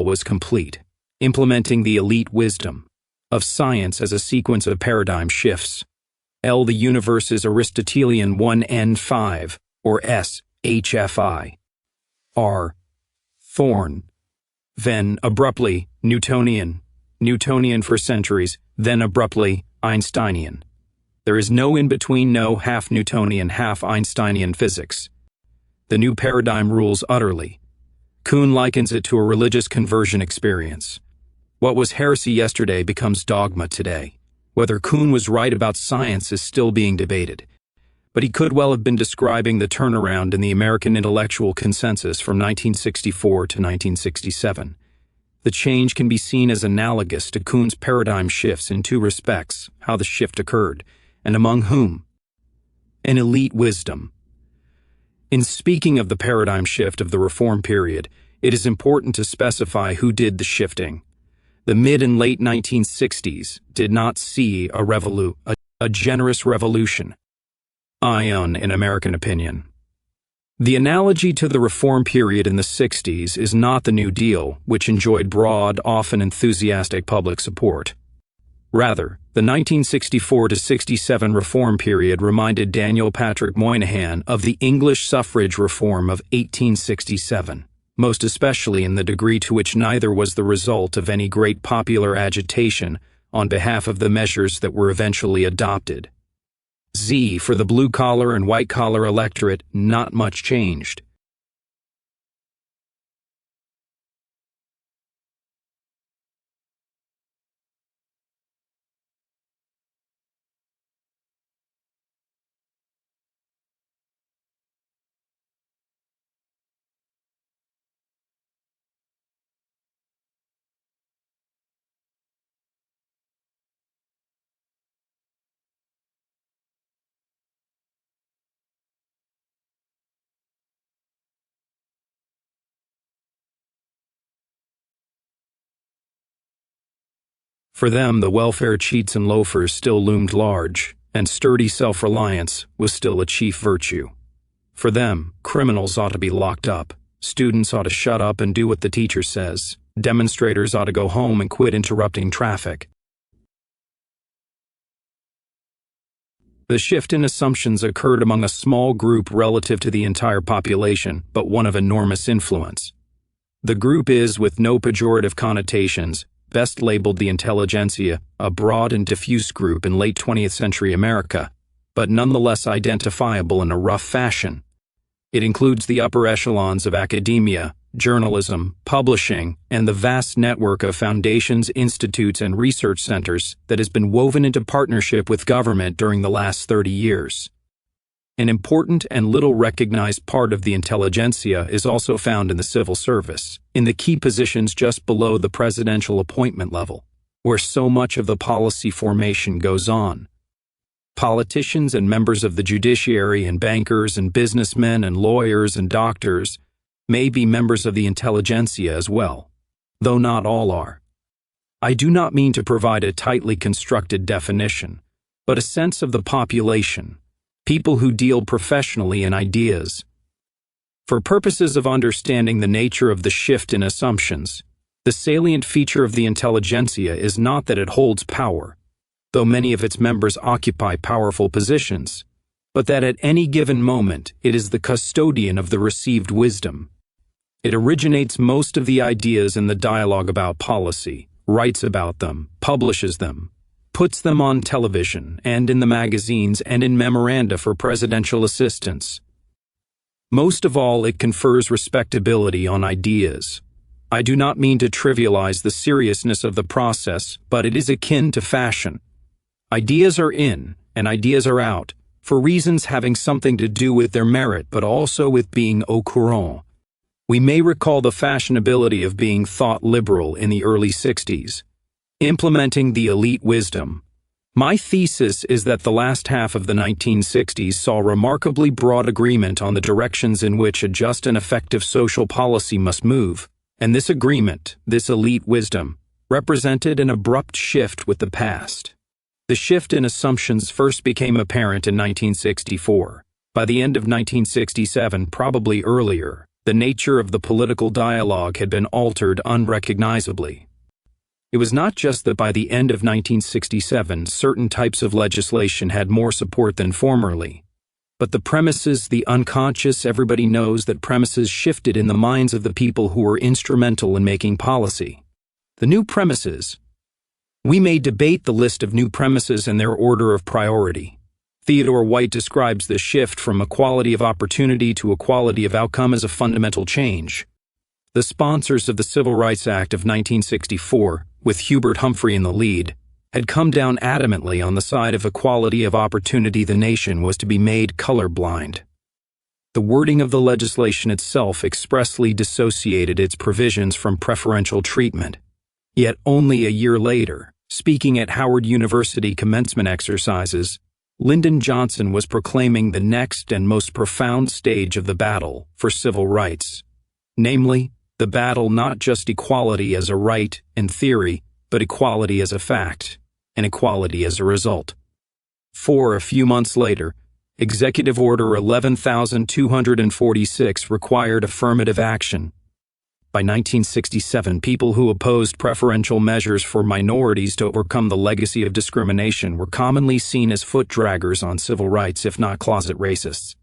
was complete, implementing the elite wisdom of science as a sequence of paradigm shifts. The universe's Aristotelian 1n5, or SHFI. Thorne. Then, abruptly, Newtonian for centuries, then abruptly, Einsteinian. There is no in-between, no half-Newtonian, half-Einsteinian physics. The new paradigm rules utterly. Kuhn likens it to a religious conversion experience. What was heresy yesterday becomes dogma today. Whether Kuhn was right about science is still being debated, but he could well have been describing the turnaround in the American intellectual consensus from 1964 to 1967. The change can be seen as analogous to Kuhn's paradigm shifts in two respects: how the shift occurred, and among whom. An elite wisdom. In speaking of the paradigm shift of the Reform period, it is important to specify who did the shifting. The mid and late 1960s did not see a generous revolution, in American opinion. The analogy to the Reform period in the 60s is not the New Deal, which enjoyed broad, often enthusiastic public support. Rather, the 1964 to 67 Reform period reminded Daniel Patrick Moynihan of the English suffrage reform of 1867. Most especially in the degree to which neither was the result of any great popular agitation on behalf of the measures that were eventually adopted. For the blue-collar and white-collar electorate, not much changed. For them, the welfare cheats and loafers still loomed large, and sturdy self-reliance was still a chief virtue. For them, criminals ought to be locked up, students ought to shut up and do what the teacher says, demonstrators ought to go home and quit interrupting traffic. The shift in assumptions occurred among a small group relative to the entire population, but one of enormous influence. The group is, with no pejorative connotations, best labeled the intelligentsia, a broad and diffuse group in late 20th century America, but nonetheless identifiable in a rough fashion. It includes the upper echelons of academia, journalism, publishing, and the vast network of foundations, institutes, and research centers that has been woven into partnership with government during the last 30 years. An important and little recognized part of the intelligentsia is also found in the civil service, in the key positions just below the presidential appointment level, where so much of the policy formation goes on. Politicians and members of the judiciary and bankers and businessmen and lawyers and doctors may be members of the intelligentsia as well, though not all are. I do not mean to provide a tightly constructed definition, but a sense of the population, people who deal professionally in ideas. For purposes of understanding the nature of the shift in assumptions, the salient feature of the intelligentsia is not that it holds power, though many of its members occupy powerful positions, but that at any given moment it is the custodian of the received wisdom. It originates most of the ideas in the dialogue about policy, writes about them, publishes them, puts them on television and in the magazines and in memoranda for presidential assistants. Most of all, it confers respectability on ideas. I do not mean to trivialize the seriousness of the process, but it is akin to fashion. Ideas are in and ideas are out, for reasons having something to do with their merit but also with being au courant. We may recall the fashionability of being thought liberal in the early 60s. Implementing the elite wisdom. My thesis is that the last half of the 1960s saw remarkably broad agreement on the directions in which a just and effective social policy must move, and this agreement, this elite wisdom, represented an abrupt shift with the past. The shift in assumptions first became apparent in 1964. By the end of 1967, probably earlier, The nature of the political dialogue had been altered unrecognizably. It was not just that by the end of 1967 certain types of legislation had more support than formerly, but the premises, the unconscious, everybody knows that premises shifted in the minds of the people who were instrumental in making policy. The new premises. We may debate the list of new premises and their order of priority. Theodore White describes the shift from equality of opportunity to equality of outcome as a fundamental change. The sponsors of the Civil Rights Act of 1964, with Hubert Humphrey in the lead, had come down adamantly on the side of equality of opportunity. The nation was to be made colorblind. The wording of the legislation itself expressly dissociated its provisions from preferential treatment. Yet only a year later, speaking at Howard University commencement exercises, Lyndon Johnson was proclaiming the next and most profound stage of the battle for civil rights, namely, the battle not just equality as a right in theory, but equality as a fact, and equality as a result. A few months later, Executive Order 11,246 required affirmative action. By 1967, people who opposed preferential measures for minorities to overcome the legacy of discrimination were commonly seen as foot-draggers on civil rights, if not closet racists.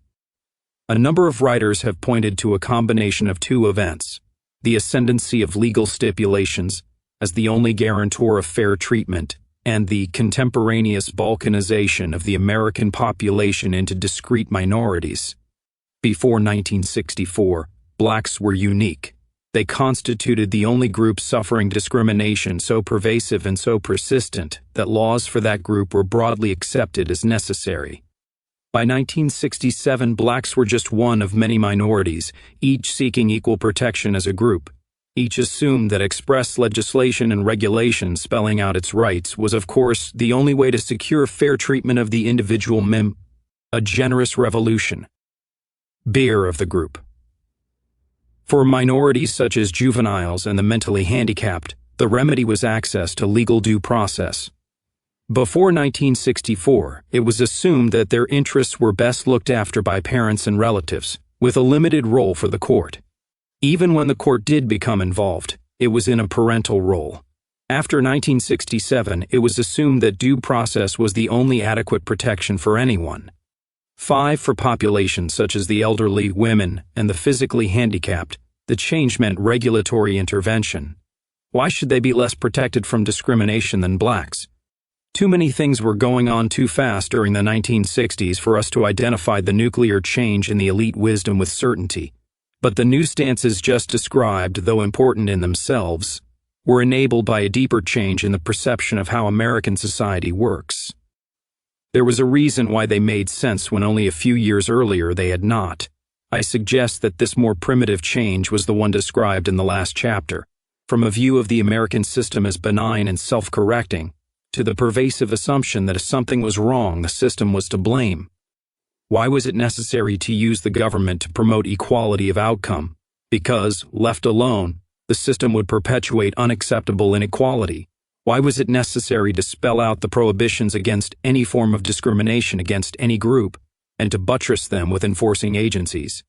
A number of writers have pointed to a combination of two events: the ascendancy of legal stipulations as the only guarantor of fair treatment, and the contemporaneous balkanization of the American population into discrete minorities. Before 1964, blacks were unique. They constituted the only group suffering discrimination so pervasive and so persistent that laws for that group were broadly accepted as necessary. By 1967, blacks were just one of many minorities, each seeking equal protection as a group. Each assumed that express legislation and regulation spelling out its rights was, of course, the only way to secure fair treatment of the individual a generous revolution. Beer of the group. For minorities such as juveniles and the mentally handicapped, the remedy was access to legal due process. Before 1964, it was assumed that their interests were best looked after by parents and relatives, with a limited role for the court. Even when the court did become involved, it was in a parental role. After 1967, it was assumed that due process was the only adequate protection for anyone. For populations such as the elderly, women, and the physically handicapped, the change meant regulatory intervention. Why should they be less protected from discrimination than blacks? Too many things were going on too fast during the 1960s for us to identify the nuclear change in the elite wisdom with certainty. But the new stances just described, though important in themselves, were enabled by a deeper change in the perception of how American society works. There was a reason why they made sense when only a few years earlier they had not. I suggest that this more primitive change was the one described in the last chapter, from a view of the American system as benign and self-correcting, to the pervasive assumption that if something was wrong, the system was to blame. Why was it necessary to use the government to promote equality of outcome? Because, left alone, the system would perpetuate unacceptable inequality. Why was it necessary to spell out the prohibitions against any form of discrimination against any group, and to buttress them with enforcing agencies?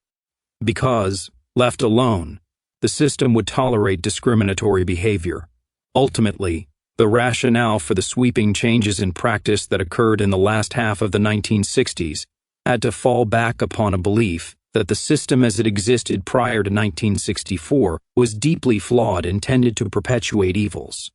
Because, left alone, the system would tolerate discriminatory behavior. Ultimately, the rationale for the sweeping changes in practice that occurred in the last half of the 1960s had to fall back upon a belief that the system as it existed prior to 1964 was deeply flawed, intended to perpetuate evils.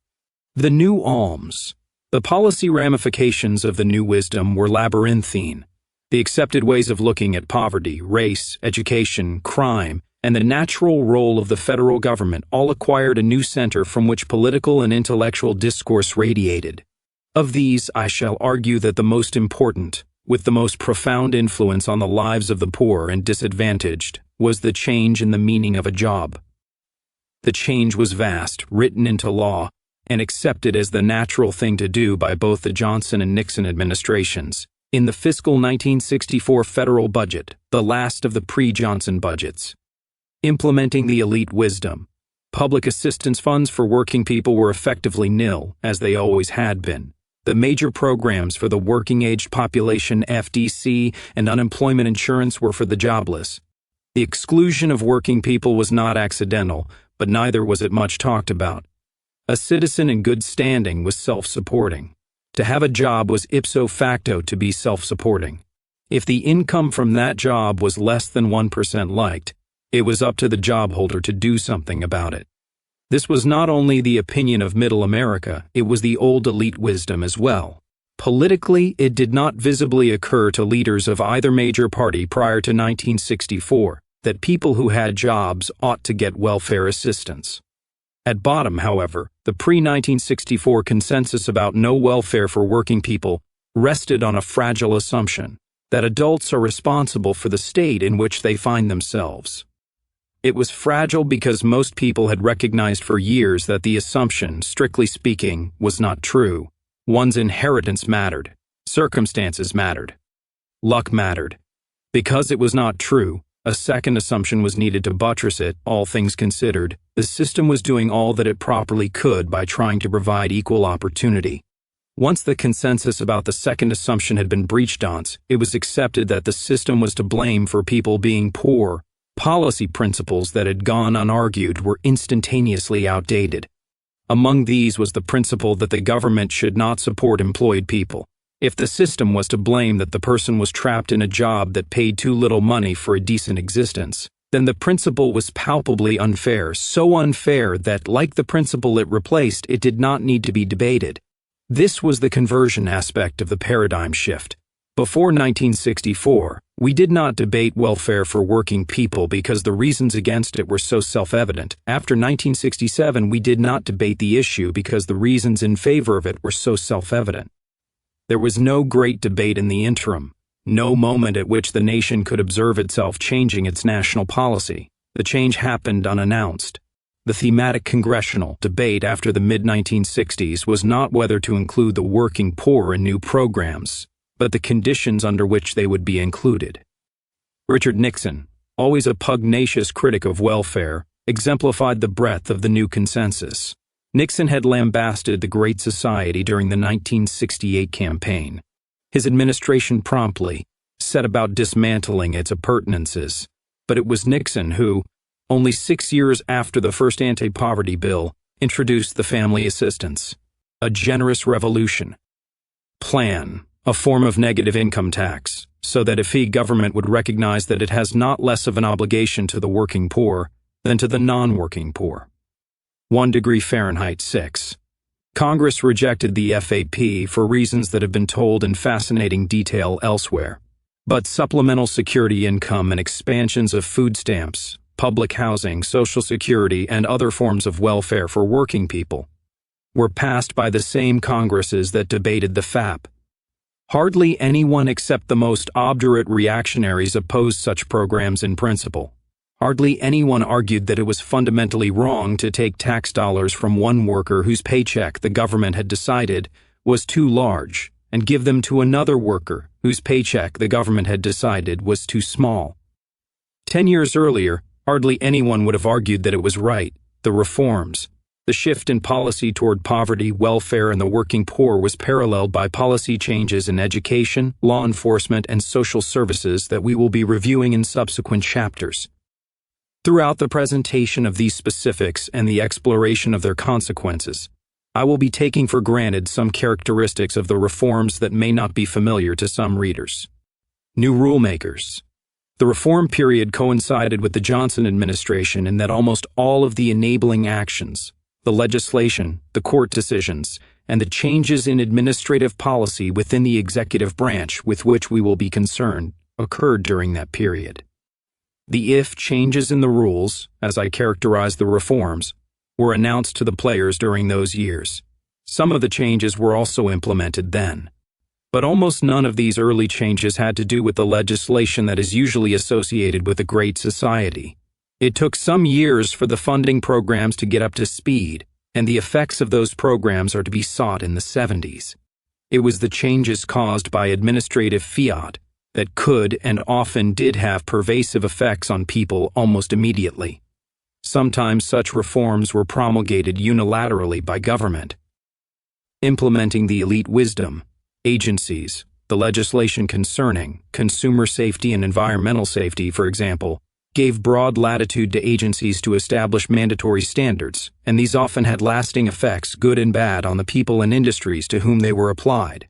The new alms. The policy ramifications of the new wisdom were labyrinthine. The accepted ways of looking at poverty, race, education, crime, and the natural role of the federal government all acquired a new center from which political and intellectual discourse radiated. Of these, I shall argue that the most important, with the most profound influence on the lives of the poor and disadvantaged, was the change in the meaning of a job. The change was vast, written into law, and accepted as the natural thing to do by both the Johnson and Nixon administrations. In the fiscal 1964 federal budget, the last of the pre-Johnson budgets. Implementing the elite wisdom. Public assistance funds for working people were effectively nil, as they always had been. The major programs for the working-aged population, FDC, and unemployment insurance were for the jobless. The exclusion of working people was not accidental, but neither was it much talked about. A citizen in good standing was self-supporting. To have a job was ipso facto to be self-supporting. If the income from that job was less than 1% liked, it was up to the job holder to do something about it. This was not only the opinion of Middle America, it was the old elite wisdom as well. Politically, it did not visibly occur to leaders of either major party prior to 1964 that people who had jobs ought to get welfare assistance. At bottom, however, the pre-1964 consensus about no welfare for working people rested on a fragile assumption that adults are responsible for the state in which they find themselves. It was fragile because most people had recognized for years that the assumption, strictly speaking, was not true. One's inheritance mattered. Circumstances mattered. Luck mattered. Because it was not true, a second assumption was needed to buttress it. All things considered, the system was doing all that it properly could by trying to provide equal opportunity. Once the consensus about the second assumption had been breached, it was accepted that the system was to blame for people being poor. Policy principles that had gone unargued were instantaneously outdated. Among these was the principle that the government should not support employed people. If the system was to blame that the person was trapped in a job that paid too little money for a decent existence, then the principle was palpably unfair, so unfair that, like the principle it replaced, it did not need to be debated. This was the conversion aspect of the paradigm shift. Before 1964, we did not debate welfare for working people because the reasons against it were so self-evident. After 1967, we did not debate the issue because the reasons in favor of it were so self-evident. There was no great debate in the interim, no moment at which the nation could observe itself changing its national policy. The change happened unannounced. The thematic congressional debate after the mid-1960s was not whether to include the working poor in new programs, but the conditions under which they would be included. Richard Nixon, always a pugnacious critic of welfare, exemplified the breadth of the new consensus. Nixon had lambasted the Great Society during the 1968 campaign. His administration promptly set about dismantling its appurtenances, but it was Nixon who, only 6 years after the first anti-poverty bill, introduced the family assistance, a generous revolution plan, a form of negative income tax, so that if the government would recognize that it has not less of an obligation to the working poor than to the non-working poor. 1 degree Fahrenheit 6. Congress rejected the FAP for reasons that have been told in fascinating detail elsewhere. But supplemental security income and expansions of food stamps, public housing, Social Security, and other forms of welfare for working people were passed by the same Congresses that debated the FAP. Hardly anyone except the most obdurate reactionaries opposed such programs in principle. Hardly anyone argued that it was fundamentally wrong to take tax dollars from one worker whose paycheck the government had decided was too large and give them to another worker whose paycheck the government had decided was too small. 10 years earlier, hardly anyone would have argued that it was right. The reforms, the shift in policy toward poverty, welfare, and the working poor was paralleled by policy changes in education, law enforcement, and social services that we will be reviewing in subsequent chapters. Throughout the presentation of these specifics and the exploration of their consequences, I will be taking for granted some characteristics of the reforms that may not be familiar to some readers. New rulemakers. The reform period coincided with the Johnson administration in that almost all of the enabling actions, the legislation, the court decisions, and the changes in administrative policy within the executive branch with which we will be concerned occurred during that period. The if changes in the rules, as I characterize the reforms, were announced to the players during those years. Some of the changes were also implemented then. But almost none of these early changes had to do with the legislation that is usually associated with a great society. It took some years for the funding programs to get up to speed, and the effects of those programs are to be sought in the 70s. It was the changes caused by administrative fiat that could and often did have pervasive effects on people almost immediately. Sometimes such reforms were promulgated unilaterally by government. Implementing the elite wisdom, agencies, the legislation concerning consumer safety and environmental safety, for example, gave broad latitude to agencies to establish mandatory standards, and these often had lasting effects, good and bad, on the people and industries to whom they were applied.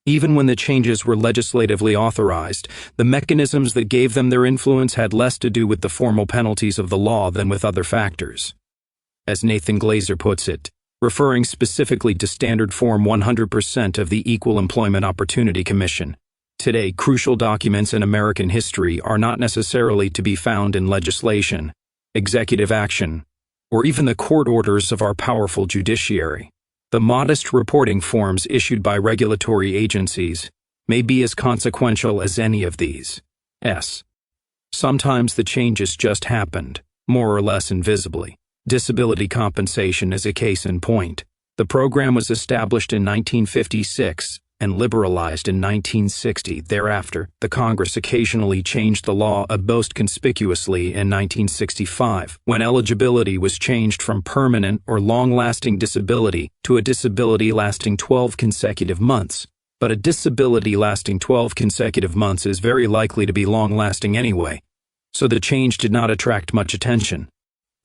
Even when the changes were legislatively authorized, the mechanisms that gave them their influence had less to do with the formal penalties of the law than with other factors. As Nathan Glazer puts it, referring specifically to Standard Form 100% of the Equal Employment Opportunity Commission, today crucial documents in American history are not necessarily to be found in legislation, executive action, or even the court orders of our powerful judiciary. The modest reporting forms issued by regulatory agencies may be as consequential as any of these. Sometimes the changes just happened, more or less invisibly. Disability compensation is a case in point. The program was established in 1956 and liberalized in 1960. Thereafter, the Congress occasionally changed the law, most conspicuously in 1965, when eligibility was changed from permanent or long-lasting disability to a disability lasting 12 consecutive months. But a disability lasting 12 consecutive months is very likely to be long-lasting anyway, so the change did not attract much attention.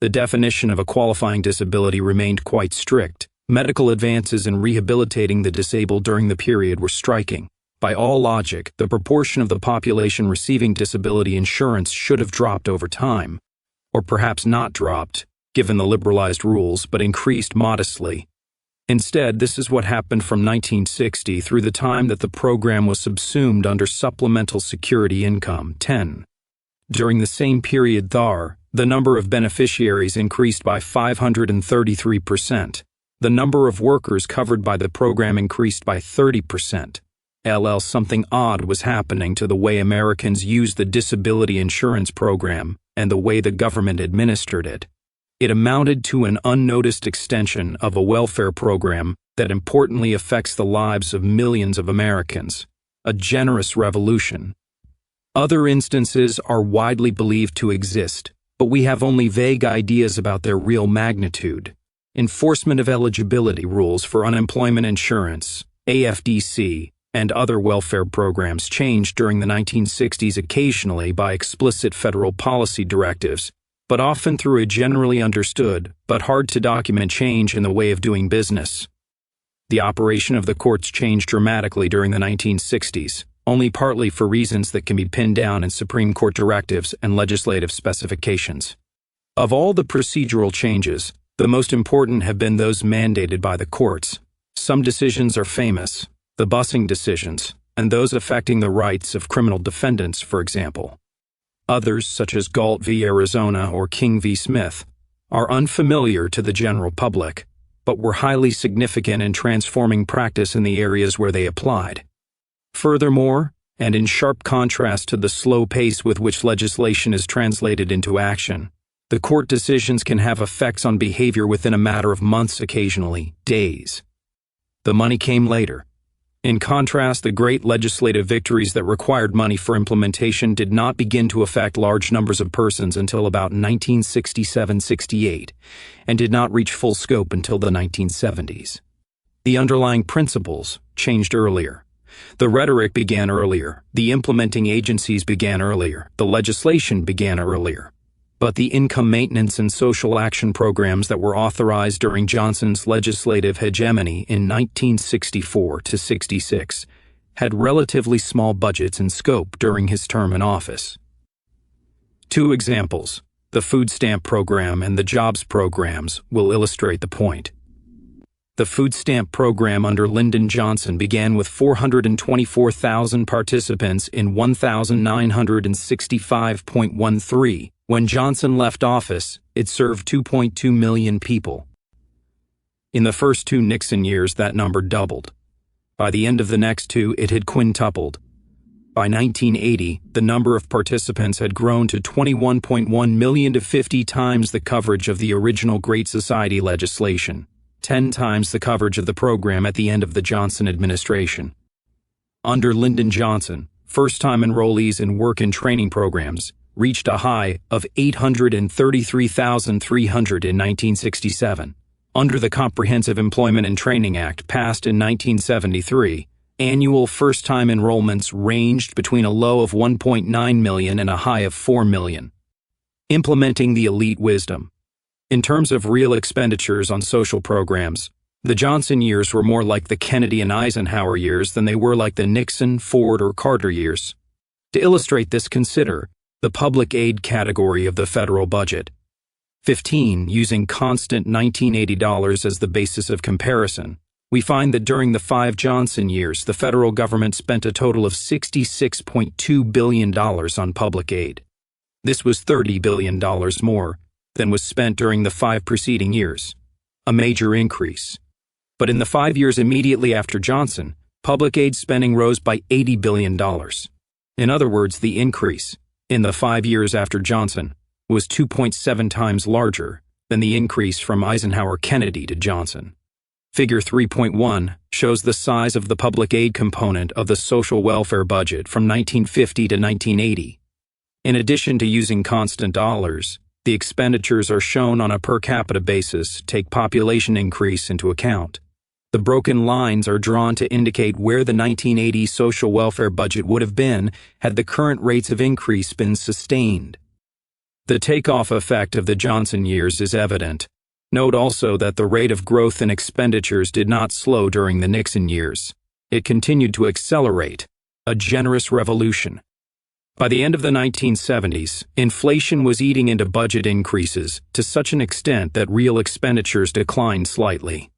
The definition of a qualifying disability remained quite strict. Medical advances in rehabilitating the disabled during the period were striking. By all logic, the proportion of the population receiving disability insurance should have dropped over time, or perhaps not dropped, given the liberalized rules, but increased modestly. Instead, this is what happened from 1960 through the time that the program was subsumed under Supplemental Security Income 10. During the same period, the number of beneficiaries increased by 533%. The number of workers covered by the program increased by 30%. Something odd was happening to the way Americans used the disability insurance program and the way the government administered it. It amounted to an unnoticed extension of a welfare program that importantly affects the lives of millions of Americans. A generous revolution. Other instances are widely believed to exist, but we have only vague ideas about their real magnitude. Enforcement of eligibility rules for unemployment insurance, AFDC, and other welfare programs changed during the 1960s occasionally by explicit federal policy directives, but often through a generally understood but hard to document change in the way of doing business. The operation of the courts changed dramatically during the 1960s, only partly for reasons that can be pinned down in Supreme Court directives and legislative specifications. Of all the procedural changes, the most important have been those mandated by the courts. Some decisions are famous, the busing decisions, and those affecting the rights of criminal defendants, for example. Others, such as Galt v. Arizona or King v. Smith, are unfamiliar to the general public, but were highly significant in transforming practice in the areas where they applied. Furthermore, and in sharp contrast to the slow pace with which legislation is translated into action, the court decisions can have effects on behavior within a matter of months, occasionally days. The money came later. In contrast, the great legislative victories that required money for implementation did not begin to affect large numbers of persons until about 1967-68, and did not reach full scope until the 1970s. The underlying principles changed earlier. The rhetoric began earlier, the implementing agencies began earlier, the legislation began earlier. But the income maintenance and social action programs that were authorized during Johnson's legislative hegemony in 1964-66 had relatively small budgets and scope during his term in office. Two examples, the food stamp program and the jobs programs, will illustrate the point. The food stamp program under Lyndon Johnson began with 424,000 participants in 1965.13. When Johnson left office, it served 2.2 million people. In the first two Nixon years, that number doubled. By the end of the next two, it had quintupled. By 1980, the number of participants had grown to 21.1 million, to 50 times the coverage of the original Great Society legislation, 10 times the coverage of the program at the end of the Johnson administration. Under Lyndon Johnson, first-time enrollees in work and training programs reached a high of 833,300 in 1967. Under the Comprehensive Employment and Training Act passed in 1973, annual first-time enrollments ranged between a low of 1.9 million and a high of 4 million. Implementing the elite wisdom. In terms of real expenditures on social programs, the Johnson years were more like the Kennedy and Eisenhower years than they were like the Nixon, Ford, or Carter years. To illustrate this, consider the public aid category of the federal budget. 15. Using constant $1980 as the basis of comparison, we find that during the 5 Johnson years, the federal government spent a total of $66.2 billion on public aid. This was $30 billion more than was spent during the 5 preceding years, a major increase. But in the 5 years immediately after Johnson, public aid spending rose by $80 billion. In other words, the increase in the 5 years after Johnson was 2.7 times larger than the increase from Eisenhower-Kennedy to Johnson. Figure 3.1 shows the size of the public aid component of the social welfare budget from 1950 to 1980. In addition to using constant dollars, the expenditures are shown on a per capita basis, take population increase into account. The broken lines are drawn to indicate where the 1980 social welfare budget would have been had the current rates of increase been sustained. The takeoff effect of the Johnson years is evident. Note also that the rate of growth in expenditures did not slow during the Nixon years. It continued to accelerate, a generous revolution. By the end of the 1970s, inflation was eating into budget increases to such an extent that real expenditures declined slightly.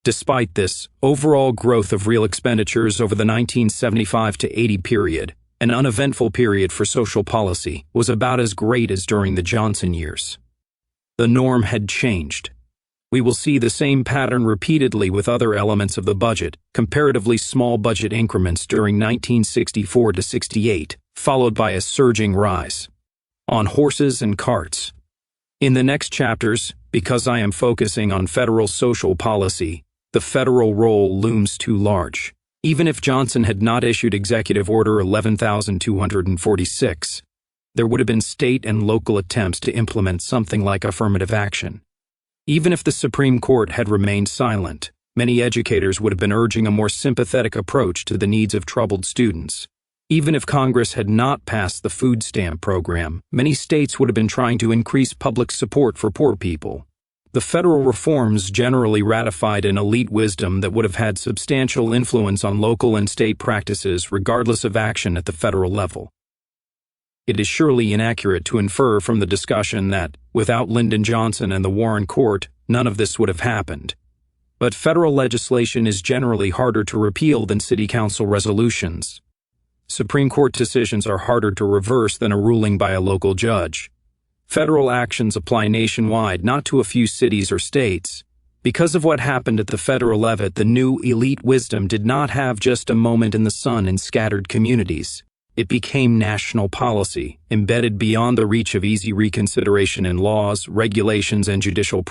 Despite this, overall growth of real expenditures over the 1975 to 80 period, an uneventful period for social policy, was about as great as during the Johnson years. The norm had changed. We will see the same pattern repeatedly with other elements of the budget, comparatively small budget increments during 1964 to 68, followed by a surging rise. On horses and carts. In the next chapters, because I am focusing on federal social policy, the federal role looms too large. Even if Johnson had not issued Executive Order 11,246, there would have been state and local attempts to implement something like affirmative action. Even if the Supreme Court had remained silent, many educators would have been urging a more sympathetic approach to the needs of troubled students. Even if Congress had not passed the food stamp program, many states would have been trying to increase public support for poor people. The federal reforms generally ratified an elite wisdom that would have had substantial influence on local and state practices regardless of action at the federal level. It is surely inaccurate to infer from the discussion that, without Lyndon Johnson and the Warren Court, none of this would have happened. But federal legislation is generally harder to repeal than city council resolutions. Supreme Court decisions are harder to reverse than a ruling by a local judge. Federal actions apply nationwide, not to a few cities or states. Because of what happened at the federal level, the new elite wisdom did not have just a moment in the sun in scattered communities. It became national policy, embedded beyond the reach of easy reconsideration in laws, regulations, and judicial